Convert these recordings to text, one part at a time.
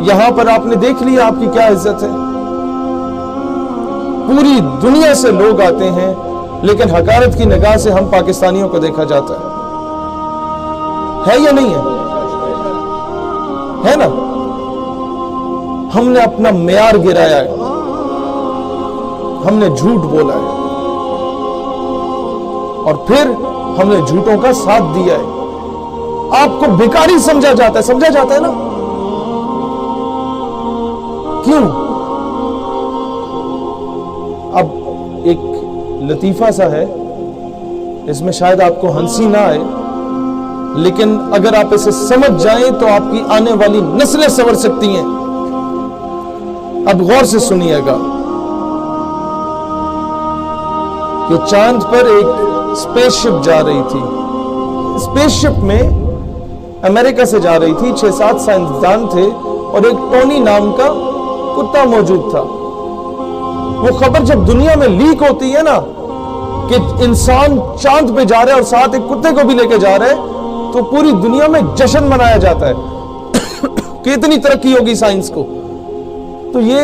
یہاں پر آپ نے دیکھ لیا آپ کی کیا عزت ہے. پوری دنیا سے لوگ آتے ہیں لیکن حقارت کی نگاہ سے ہم پاکستانیوں کو دیکھا جاتا ہے یا نہیں ہے نا؟ ہم نے اپنا معیار گرایا ہے, ہم نے جھوٹ بولا ہے اور پھر ہم نے جھوٹوں کا ساتھ دیا ہے. آپ کو بیکاری سمجھا جاتا ہے نا؟ کیوں؟ اب ایک لطیفہ سا ہے, اس میں شاید آپ کو ہنسی نہ آئے, لیکن اگر آپ اسے سمجھ جائیں تو آپ کی آنے والی نسلیں سنور سکتی ہیں. اب غور سے سنیے گا کہ چاند پر ایک اسپیس شپ جا رہی تھی. اسپیس شپ میں امریکہ سے جا رہی تھی, 6-7 سائنسدان تھے اور ایک ٹونی نام کا کتا موجود تھا. وہ خبر جب دنیا میں لیک ہوتی ہے نا کہ انسان چاند پہ جا رہا ہے اور ساتھ ایک کتے کو بھی لے کے جا رہا ہے, تو پوری دنیا میں جشن منایا جاتا ہے کہ اتنی ترقی ہوگی سائنس کو. تو یہ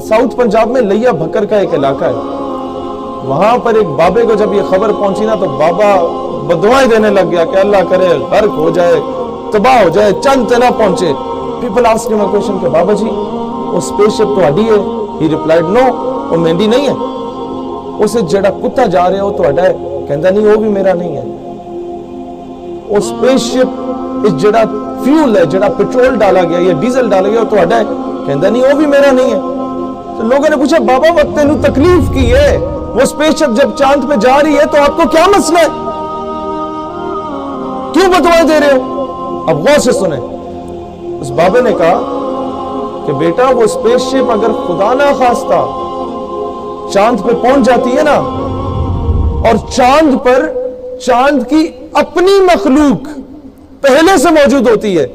ساؤتھ پنجاب میں لیا بھکر کا ایک علاقہ ہے. وہاں پر ایک بابے کو جب یہ خبر پہنچی نا تو بابا بدوائیں دینے لگ گیا کہ اللہ کرے غرق ہو جائے, تباہ ہو جائے, چند نہ پہنچے. پیپل آسک ہم اے کوسچن کہ بابا جی وہ اسپیس شپ تہاڈی ہے؟ ہی ریپلائڈ نو, وہ میری نہیں ہے. اسے جڑا کتا جا رہے ہو تہاڈا ہے؟ کہندا نہیں وہ بھی میرا نہیں ہے. وہ اسپیس شپ اس جڑا فیول ہے, جڑا پیٹرول ڈالا گیا یا ڈیزل ڈالا گیا وہ تہاڈا ہے؟ کہندا نہیں وہ بھی میرا نہیں ہے. تو لوگوں نے پوچھا بابا وقت تینوں تکلیف کی ہے, وہ اسپیس شپ جب چاند پہ جا رہی ہے تو آپ کو کیا مسئلہ ہے, کیوں بدوائیں دے رہے ہو؟ اب غور سے سنیں. اس بابے نے کہا کہ بیٹا وہ اسپیس شپ اگر خدا نہ خواستہ چاند پہ پہنچ جاتی ہے نا, اور چاند پر چاند کی اپنی مخلوق پہلے سے موجود ہوتی ہے,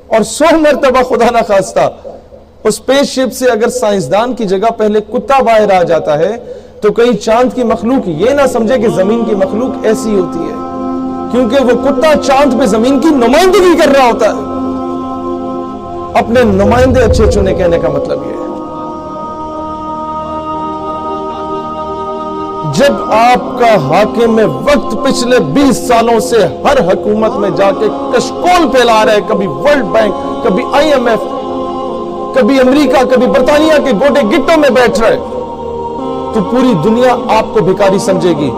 اور 100 مرتبہ خدا نہ خواستہ اس اسپیس شپ سے اگر سائنسدان کی جگہ پہلے کتا باہر آ جاتا ہے تو کہیں چاند کی مخلوق یہ نہ سمجھے کہ زمین کی مخلوق ایسی ہوتی ہے, کیونکہ وہ کتا چاند پہ زمین کی نمائندگی کر رہا ہوتا ہے. اپنے نمائندے اچھے چنے کہنے کا مطلب یہ ہے. جب آپ کا حاکم وقت پچھلے 20 سالوں سے ہر حکومت میں جا کے کشکول پھیلا رہا ہے, کبھی ورلڈ بینک, کبھی IMF, کبھی امریکہ, کبھی برطانیہ کے گوٹے گٹوں میں بیٹھ رہا ہے, تو پوری دنیا آپ کو بھکاری سمجھے گی.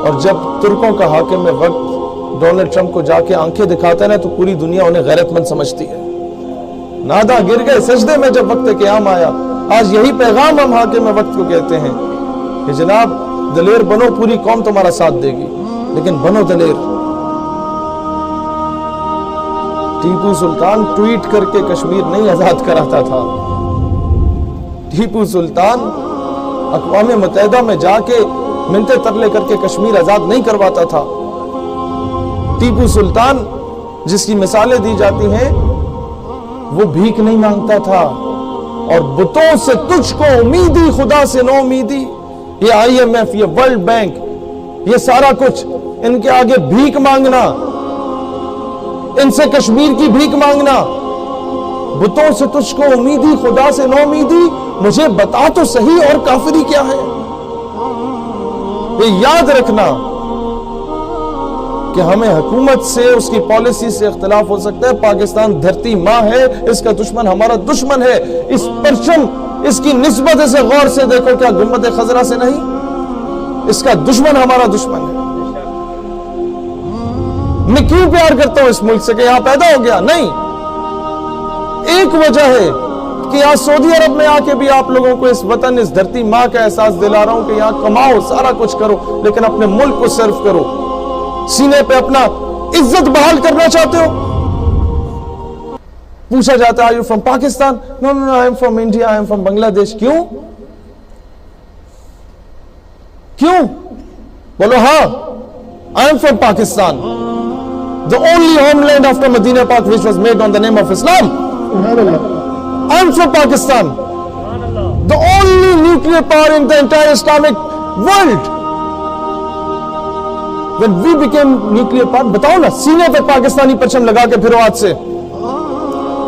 اور جب ترکوں کا حاکم وقت ڈونلڈ ٹرمپ کو جا کے آنکھیں دکھاتا ہے نا تو پوری دنیا انہیں غیرت مند سمجھتی ہے. نادا گر گئے سجدے میں جب وقت قیام آیا. آج یہی پیغام ہم حاکم وقت کو کہتے ہیں کہ جناب دلیر بنو, پوری قوم تمہارا ساتھ دے گی, لیکن بنو دلیر. ٹیپو سلطان ٹویٹ کر کے کشمیر نہیں آزاد کراتا تھا. ٹیپو سلطان اقوام متحدہ میں جا کے منتے ترلے کر کے کشمیر آزاد نہیں کرواتا تھا. ٹیپو سلطان جس کی مثالیں دی جاتی ہیں وہ بھیک نہیں مانگتا تھا, اور بتوں سے تجھ کو امیدی خدا سے نو امیدی. یہ IMF, یہ ورلڈ بینک, یہ سارا کچھ ان کے آگے بھیک مانگنا, ان سے کشمیر کی بھیک مانگنا. بتوں سے تجھ کو امیدی خدا سے نو امیدی, مجھے بتا تو صحیح اور کافری کیا ہے. یہ یاد رکھنا کہ ہمیں حکومت سے, اس کی پالیسی سے اختلاف ہو سکتا ہے. پاکستان دھرتی ماں ہے, اس کا دشمن ہمارا دشمن ہے. اس پرچم, اس کی نسبت اسے غور سے دیکھو, کیا گنبد خضرا سے نہیں؟ اس کا دشمن ہمارا دشمن ہے. میں کیوں پیار کرتا ہوں اس ملک سے کہ یہاں پیدا ہو گیا؟ نہیں, ایک وجہ ہے کہ یہاں سعودی عرب میں آ کے بھی آپ لوگوں کو اس وطن, اس دھرتی ماں کا احساس دلا رہا ہوں کہ یہاں کماؤ, سارا کچھ کرو, لیکن اپنے ملک کو سرو کرو. سینے پہ اپنا عزت بحال کرنا چاہتے ہو؟ پوچھا جاتا ہے, are you from Pakistan? No, I am from India, I am from Bangladesh. کیوں؟ بولو ہاں, I am from Pakistan. The only homeland after Medina Pak which was made on the name of Islam. I am from Pakistan. The only nuclear power in the entire Islamic world. When we became nuclear power, بتاؤ نا, سینے پہ پاکستانی پرچم لگا کے پھرو آج سے.